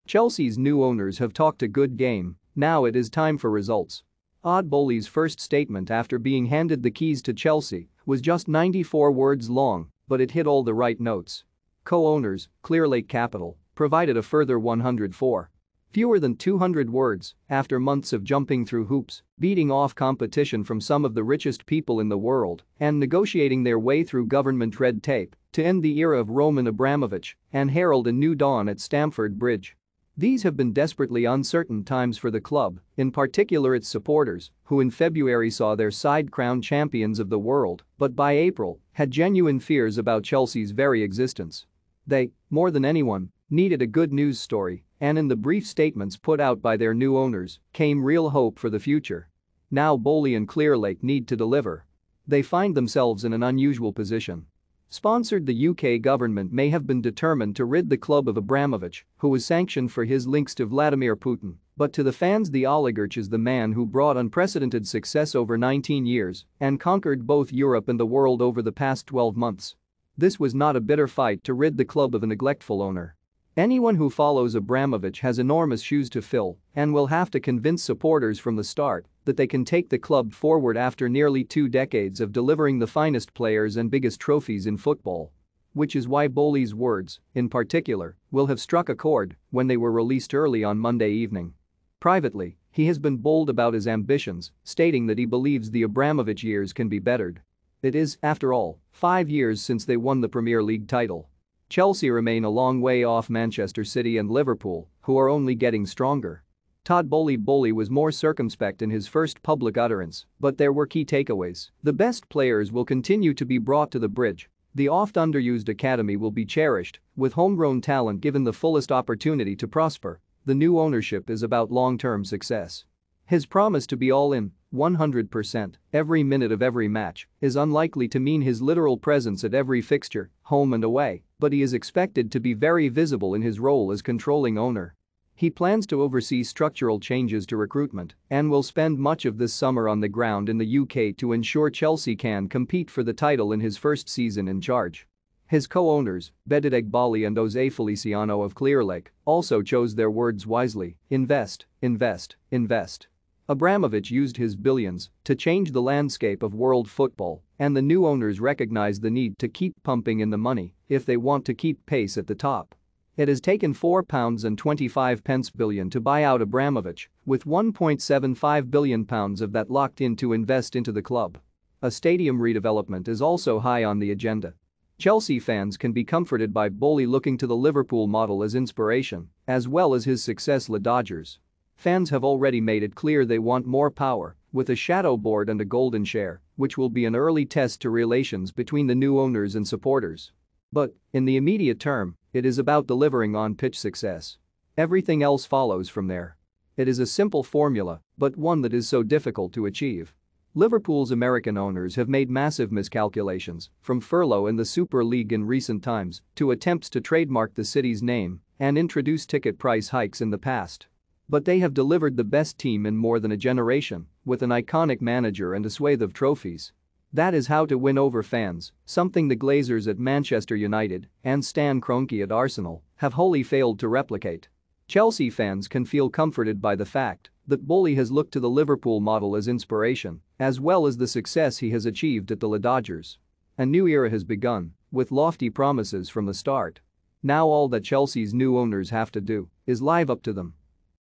Chelsea's new owners have talked a good game, now it is time for results. Todd Boehly's first statement after being handed the keys to Chelsea was just 94 words long, but it hit all the right notes. Co-owners, Clearlake Capital, provided a further 104. Fewer than 200 words after months of jumping through hoops, beating off competition from some of the richest people in the world, and negotiating their way through government red tape to end the era of Roman Abramovich and herald a new dawn at Stamford Bridge. These have been desperately uncertain times for the club, in particular its supporters, who in February saw their side crowned champions of the world, but by April had genuine fears about Chelsea's very existence. They, more than anyone, needed a good news story, and in the brief statements put out by their new owners came real hope for the future. Now Boehly and Clearlake need to deliver. They find themselves in an unusual position. Sponsored, the UK government may have been determined to rid the club of Abramovich, who was sanctioned for his links to Vladimir Putin, but to the fans the oligarch is the man who brought unprecedented success over 19 years and conquered both Europe and the world over the past 12 months. This was not a bitter fight to rid the club of a neglectful owner. Anyone who follows Abramovich has enormous shoes to fill and will have to convince supporters from the start that they can take the club forward after nearly 2 decades of delivering the finest players and biggest trophies in football. Which is why Boehly's words, in particular, will have struck a chord when they were released early on Monday evening. Privately, he has been bold about his ambitions, stating that he believes the Abramovich years can be bettered. It is, after all, 5 years since they won the Premier League title. Chelsea remain a long way off Manchester City and Liverpool, who are only getting stronger. Todd Boehly was more circumspect in his first public utterance, but there were key takeaways. The best players will continue to be brought to the bridge. The oft-underused academy will be cherished, with homegrown talent given the fullest opportunity to prosper. The new ownership is about long-term success. His promise to be all in, 100%, every minute of every match, is unlikely to mean his literal presence at every fixture, home and away, but he is expected to be very visible in his role as controlling owner. He plans to oversee structural changes to recruitment and will spend much of this summer on the ground in the UK to ensure Chelsea can compete for the title in his first season in charge. His co-owners, Bedet Eghbali and Jose Feliciano of Clearlake, also chose their words wisely: invest, invest, invest. Abramovich used his billions to change the landscape of world football, and the new owners recognize the need to keep pumping in the money if they want to keep pace at the top. It has taken £4.25 billion to buy out Abramovich, with £1.75 billion of that locked in to invest into the club. A stadium redevelopment is also high on the agenda. Chelsea fans can be comforted by Boehly looking to the Liverpool model as inspiration, as well as his success at Dodgers. Fans have already made it clear they want more power, with a shadow board and a golden share, which will be an early test to relations between the new owners and supporters. But, in the immediate term, it is about delivering on-pitch success. Everything else follows from there. It is a simple formula, but one that is so difficult to achieve. Liverpool's American owners have made massive miscalculations, from furlough in the Super League in recent times to attempts to trademark the city's name and introduce ticket price hikes in the past. But they have delivered the best team in more than a generation, with an iconic manager and a swathe of trophies. That is how to win over fans, something the Glazers at Manchester United and Stan Kroenke at Arsenal have wholly failed to replicate. Chelsea fans can feel comforted by the fact that Boehly has looked to the Liverpool model as inspiration, as well as the success he has achieved at the Dodgers. A new era has begun, with lofty promises from the start. Now all that Chelsea's new owners have to do is live up to them.